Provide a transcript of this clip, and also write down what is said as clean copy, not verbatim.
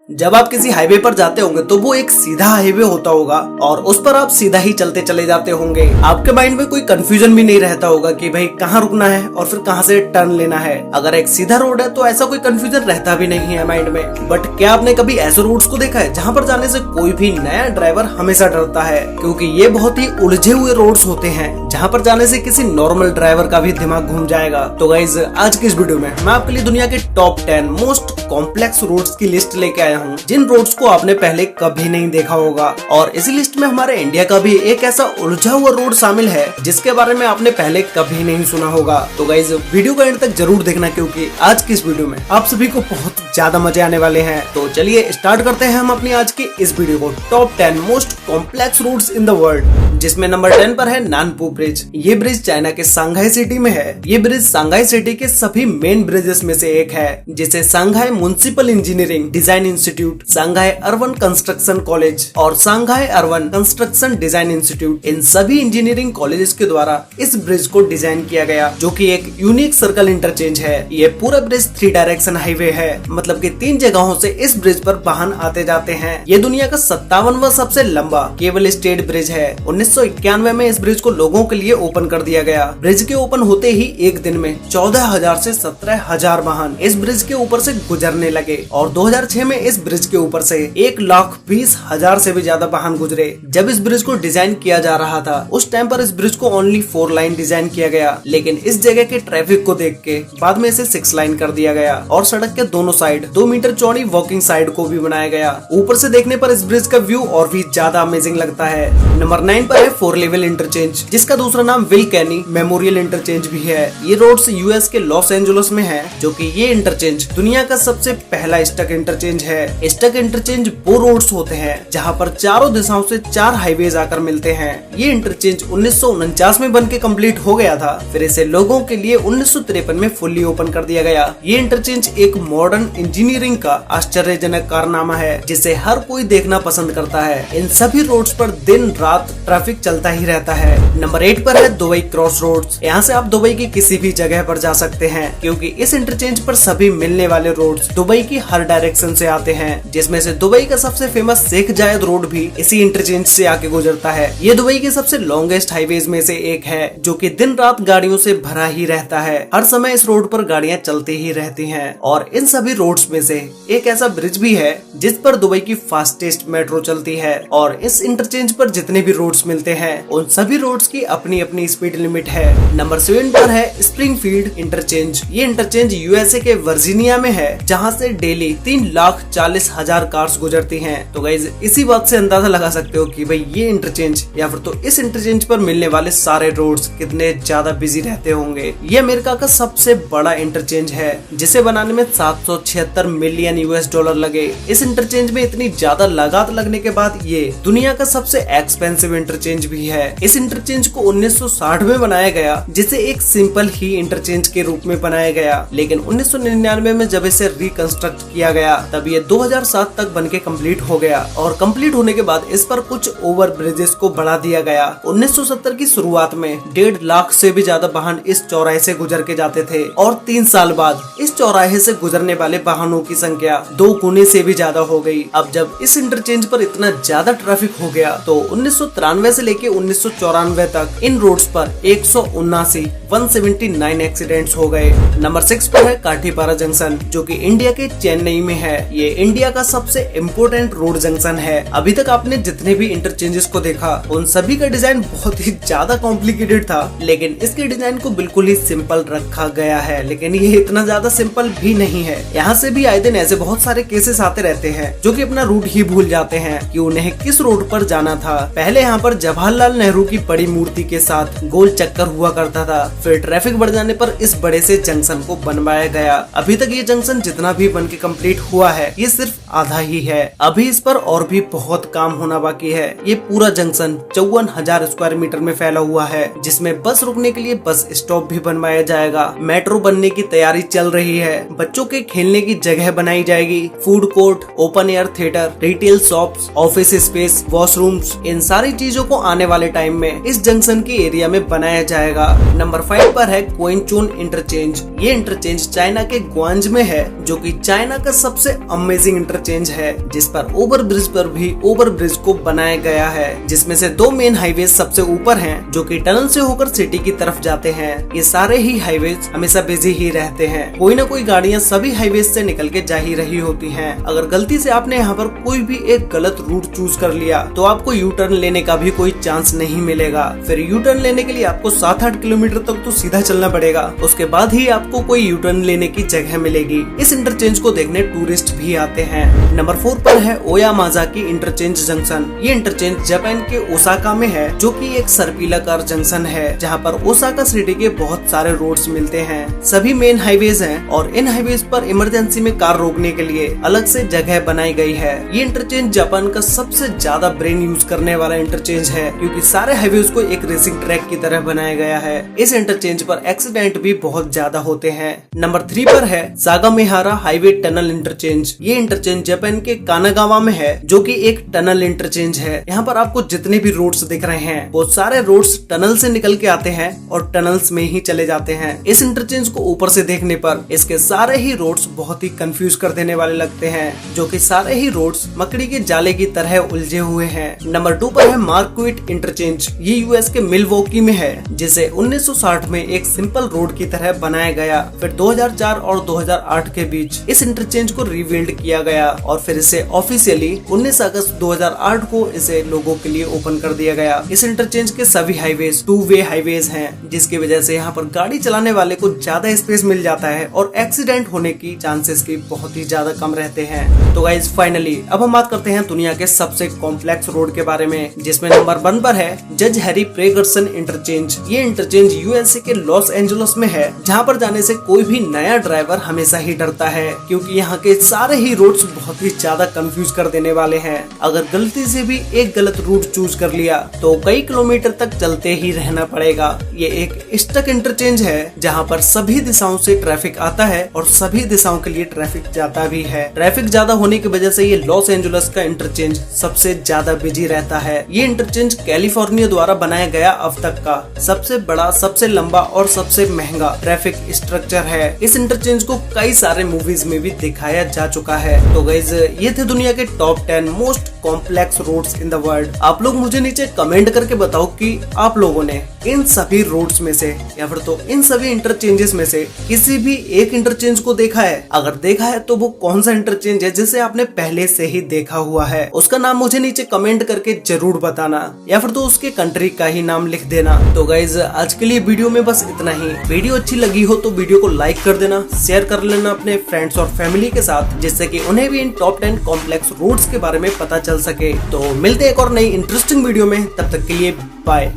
जब आप किसी हाईवे पर जाते होंगे तो वो एक सीधा हाईवे होता होगा और उस पर आप सीधा ही चलते चले जाते होंगे। आपके माइंड में कोई कंफ्यूजन भी नहीं रहता होगा कि भाई कहाँ रुकना है और फिर कहाँ से टर्न लेना है। अगर एक सीधा रोड है तो ऐसा कोई कंफ्यूजन रहता भी नहीं है माइंड में। बट क्या आपने कभी ऐसे रोड्स को देखा है जहाँ पर जाने से कोई भी नया ड्राइवर हमेशा डरता है, क्योंकि ये बहुत ही उलझे हुए रोड्स होते हैं जहाँ पर जाने से किसी नॉर्मल ड्राइवर का भी दिमाग घूम जाएगा। तो गाइज आज की इस वीडियो में मैं आपके लिए दुनिया के टॉप 10 मोस्ट कॉम्प्लेक्स रोड्स की लिस्ट लेके आया हूँ, जिन रोड्स को आपने पहले कभी नहीं देखा होगा। और इसी लिस्ट में हमारे इंडिया का भी एक ऐसा उलझा हुआ रोड शामिल है जिसके बारे में आपने पहले कभी नहीं सुना होगा। तो गाइज वीडियो का एंड तक जरूर देखना, क्योंकि आज की इस वीडियो में आप सभी को बहुत ज्यादा मजे आने वाले हैं। तो चलिए स्टार्ट करते हैं हम अपनी आज की इस वीडियो को, top 10 most complex roads in the world, जिसमें नंबर 10 पर है नानपू ब्रिज। ये ब्रिज चाइना के सांघाई सिटी में है। ये ब्रिज सांघाई सिटी के सभी मेन ब्रिजेस में से एक है, जिसे Shanghai municipal engineering design institute, Shanghai urban construction college और Shanghai urban construction design institute, इन सभी इंजीनियरिंग कॉलेजेस के द्वारा इस ब्रिज को डिजाइन किया गया, जो कि एक यूनिक सर्कल इंटरचेंज है। ये पूरा ब्रिज 3 डायरेक्शन हाईवे है, मतलब कि 3 जगहों से इस ब्रिज पर वाहन आते जाते हैं। ये दुनिया का 57वां सबसे लंबा केबल स्टेड ब्रिज है। 1991 में इस ब्रिज को लोगों के लिए ओपन कर दिया गया। ब्रिज के ओपन होते ही एक दिन में 14,000 से 17,000 वाहन इस ब्रिज के ऊपर से गुजरने लगे और 2006 में इस ब्रिज के ऊपर से 1,20,000 से भी ज्यादा वाहन गुजरे। जब इस ब्रिज को डिजाइन किया जा रहा था उस टाइम पर इस ब्रिज को ओनली 4 लाइन डिजाइन किया गया, लेकिन इस जगह के ट्रैफिक को देख के बाद में इसे 6 लाइन कर दिया गया और सड़क के दोनों साइड 2 मीटर चौड़ी वॉकिंग साइड को भी बनाया गया। ऊपर से देखने पर इस ब्रिज का व्यू और भी ज्यादा अमेजिंग लगता है। नंबर 9 पर है 4 लेवल इंटरचेंज, जिसका दूसरा नाम विल कैनी मेमोरियल इंटरचेंज भी है। ये रोड्स यूएस के लॉस एंजलिस में है, जो कि ये इंटरचेंज दुनिया का सबसे पहला स्टक इंटरचेंज है। स्टक इंटरचेंज वो रोड्स होते हैं जहां पर चारों दिशाओं से 4 हाईवेज आकर मिलते हैं। ये इंटरचेंज 1949 में बन के कम्प्लीट हो गया था, फिर इसे लोगों के लिए 1953 में फुल्ली ओपन कर दिया गया। ये इंटरचेंज एक मॉडर्न इंजीनियरिंग का आश्चर्यजनक कारनामा है, जिसे हर कोई देखना पसंद करता है। इन सभी रोड्स पर दिन रात ट्रैफिक चलता ही रहता है। नंबर 8 पर है दुबई क्रॉस रोड्स। यहाँ से आप दुबई की किसी भी जगह पर जा सकते हैं, क्योंकि इस इंटरचेंज पर सभी मिलने वाले रोड्स दुबई की हर डायरेक्शन से आते हैं, जिसमें से दुबई का सबसे फेमस शेख जायद रोड भी इसी इंटरचेंज से आके गुजरता है। ये दुबई के सबसे लॉन्गेस्ट हाईवेज में से एक है, जो कि दिन रात गाड़ियों से भरा ही रहता है। हर समय इस रोड पर गाड़ियां चलती ही रहती हैं। और इन सभी रोड्स में से एक ऐसा ब्रिज भी है जिस पर दुबई की फास्टेस्ट मेट्रो चलती है। और इस इंटरचेंज पर जितने भी रोड्स मिलते हैं उन सभी रोड्स की अपनी अपनी स्पीड लिमिट है। नंबर 7 पर है स्प्रिंगफील्ड इंटरचेंज। ये इंटरचेंज यूएसए के वर्जीनिया में है, जहाँ से डेली 3,40,000 कार्स गुजरती हैं। तो गाइज इसी बात से अंदाजा लगा सकते हो कि भाई ये इंटरचेंज या फिर तो इस इंटरचेंज पर मिलने वाले सारे रोड्स कितने ज्यादा बिजी रहते होंगे। ये अमेरिका का सबसे बड़ा इंटरचेंज है, जिसे बनाने में 776 मिलियन यूएस डॉलर लगे। इस इंटरचेंज में इतनी ज्यादा लागत लगने के बाद ये दुनिया का सबसे एक्सपेंसिव इंटरचेंज भी है। इस इंटरचेंज को 1960 में बनाया गया, जिसे एक सिंपल ही इंटरचेंज के रूप में बनाया गया, लेकिन 1999 में जब इसे रिकंस्ट्रक्ट किया गया तब ये 2007 तक बनके कंप्लीट हो गया। और कंप्लीट होने के बाद इस पर कुछ ओवर ब्रिजेस को बढ़ा दिया गया। 1970 की शुरुआत में 1.5 लाख से भी ज्यादा वाहन इस चौराहे से गुजर के जाते थे, और 3 साल बाद इस चौराहे से गुजरने वाले वाहनों की संख्या 2 गुने से भी ज्यादा हो गई। अब जब इस इंटरचेंज पर इतना ज्यादा ट्रैफिक हो गया तो 1993 से लेके 1994 तक इन रोड्स पर 179 एक्सीडेंट्स हो गए। नंबर 6 पर है काठीपारा जंक्शन, जो कि इंडिया के चेन्नई में है। ये इंडिया का सबसे इम्पोर्टेंट रोड जंक्शन है। अभी तक आपने जितने भी इंटरचेंजेस को देखा उन सभी का डिजाइन बहुत ही ज्यादा कॉम्प्लिकेटेड था, लेकिन इसके डिजाइन को बिल्कुल ही सिंपल रखा गया है। लेकिन ये इतना ज्यादा सिंपल भी नहीं है। यहाँ से भी आए दिन ऐसे बहुत सारे केसेस आते रहते हैं जो कि अपना रूट ही भूल जाते हैं कि उन्हें किस रोड पर जाना था। पहले यहाँ पर जवाहरलाल नेहरू की बड़ी मूर्ति के साथ गोल चक्कर हुआ करता था, फिर ट्रैफिक बढ़ जाने पर इस बड़े से जंक्शन को बनवाया गया। अभी तक ये जंक्शन जितना भी बन के कम्प्लीट हुआ है ये सिर्फ आधा ही है। अभी इस पर और भी बहुत काम होना बाकी है। ये पूरा जंक्शन 54,000 स्क्वायर मीटर में फैला हुआ है, जिसमें बस रुकने के लिए बस स्टॉप भी बनवाया जाएगा। मेट्रो बनने की तैयारी चल रही है। बच्चों के खेलने की जगह बनाई जाएगी, food court, open air theatre, retail shops, office space, washrooms, इन सारी चीजों को आने वाले टाइम में इस जंक्शन के एरिया में बनाया जाएगा। नंबर 5 पर है कोइंचून इंटरचेंज। ये इंटरचेंज चाइना के ग्वांज में है, जो कि चाइना का सबसे अमेजिंग इंटरचेंज है, जिस पर ओवर ब्रिज पर भी ओवर ब्रिज को बनाया गया है, जिसमें से 2 मेन हाईवे सबसे ऊपर हैं, जो कि टनल से होकर सिटी की तरफ जाते हैं। ये सारे ही हाईवे हमेशा बिजी ही रहते हैं, कोई ना कोई गाड़ियां सभी हाईवे से निकल के जा ही रही होती हैं। अगर गलती से आपने यहाँ पर कोई भी एक गलत रूट चूज कर लिया तो आपको यू टर्न लेने का भी कोई चांस नहीं मिलेगा। फिर यू टर्न लेने के लिए आपको 7-8 किलोमीटर तक तो सीधा चलना पड़ेगा, उसके बाद ही आपको कोई यू टर्न लेने की जगह मिलेगी। इस इंटरचेंज को देखने टूरिस्ट भी आते हैं। नंबर 4 पर है ओयामाजाकी इंटरचेंज जंक्शन। ये इंटरचेंज जापान के ओसाका में है, जो कि एक सर्पिलाकार जंक्शन है, जहाँ पर ओसाका सिटी के बहुत सारे रोड्स मिलते हैं। सभी मेन हाईवेज हैं और इन हाईवेज पर इमरजेंसी में कार रोकने के लिए अलग से जगह बनाई गई है। ये इंटरचेंज जापान का सबसे ज्यादा ब्रेन यूज करने वाला इंटरचेंज है, क्योंकि सारे हाईवेज को एक रेसिंग ट्रैक की तरह बनाया गया है। इस इंटरचेंज पर एक्सीडेंट भी बहुत ज्यादा होते हैं। नंबर 3 पर है सागामिहारा हाईवे टनल इंटरचेंज। ये इंटरचेंज जापान के कानागावा में है, जो कि एक टनल इंटरचेंज है। यहाँ पर आपको जितने भी रोड्स दिख रहे हैं वो सारे रोड्स टनल से निकल के आते हैं और टनल्स में ही चले जाते हैं। इस इंटरचेंज को ऊपर से देखने पर इसके सारे ही रोड्स बहुत ही कंफ्यूज कर देने वाले लगते हैं, जो कि सारे ही रोड्स मकड़ी के जाले की तरह उलझे हुए हैं। नंबर 2 पर है मार्क्विट इंटरचेंज। ये यूएस के मिलवॉकी में है, जिसे 1960 में एक सिंपल रोड की तरह बनाया गया। फिर 2004 और 2008 के बीच इस इंटरचेंज को रीबिल्ड किया गया और फिर इसे ऑफिशियली 19 अगस्त 2008 को इसे लोगों के लिए ओपन कर दिया गया। इस इंटरचेंज के सभी हाईवेज 2 वे हाईवेज हैं, जिसकी वजह से यहाँ पर गाड़ी चलाने वाले को ज्यादा स्पेस मिल जाता है और एक्सीडेंट होने की चांसेस की बहुत ही ज्यादा कम रहते हैं। तो गाइज फाइनली अब हम बात करते हैं दुनिया के सबसे कॉम्प्लेक्स रोड के बारे में, जिसमें नंबर 1 पर है जज हैरी प्रेगर्सन इंटरचेंज। ये इंटरचेंज यूएसए के लॉस एंजलिस में है, जहाँ पर जाने से कोई भी नया ड्राइवर हमेशा ही डरता है, क्योंकि यहाँ के सारे ही रोड्स बहुत ही ज्यादा कंफ्यूज कर देने वाले हैं। अगर गलती से भी एक गलत रूट चूज कर लिया तो कई किलोमीटर तक चलते ही रहना पड़ेगा। ये एक स्टक इंटरचेंज है, जहाँ पर सभी दिशाओं से ट्रैफिक आता है और सभी दिशाओं के लिए ट्रैफिक जाता भी है। ट्रैफिक ज्यादा होने की वजह से ये लॉस एंजलिस का इंटरचेंज सबसे ज्यादा बिजी रहता है। ये इंटरचेंज कैलिफोर्निया द्वारा बनाया गया अब तक का सबसे बड़ा, सबसे लंबा और सबसे महंगा ट्रैफिक स्ट्रक्चर है। इस इंटरचेंज को कई सारे मूवीज में भी दिखाया जा चुका है। तो गाइज ये थे दुनिया के top 10 most complex roads in the world. आप लोग मुझे नीचे कमेंट करके बताओ कि आप लोगों ने इन सभी रोड्स में से या फिर तो इन सभी इंटरचेंजेस में से किसी भी एक इंटरचेंज को देखा है। अगर देखा है तो वो कौन सा इंटरचेंज है जिसे आपने पहले से ही देखा हुआ है, उसका नाम मुझे नीचे कमेंट करके जरूर बताना, या फिर तो उसके कंट्री का ही नाम लिख देना। तो गाइज आज के लिए वीडियो में बस इतना ही। वीडियो अच्छी लगी हो तो वीडियो को लाइक कर देना, शेयर कर लेना अपने फ्रेंड्स और फैमिली के साथ, जिससे कि उन्हें भी इन टॉप 10 कॉम्प्लेक्स रोड्स के बारे में पता चल सके। तो मिलते हैं एक और नई इंटरेस्टिंग वीडियो में, तब तक के लिए बाय।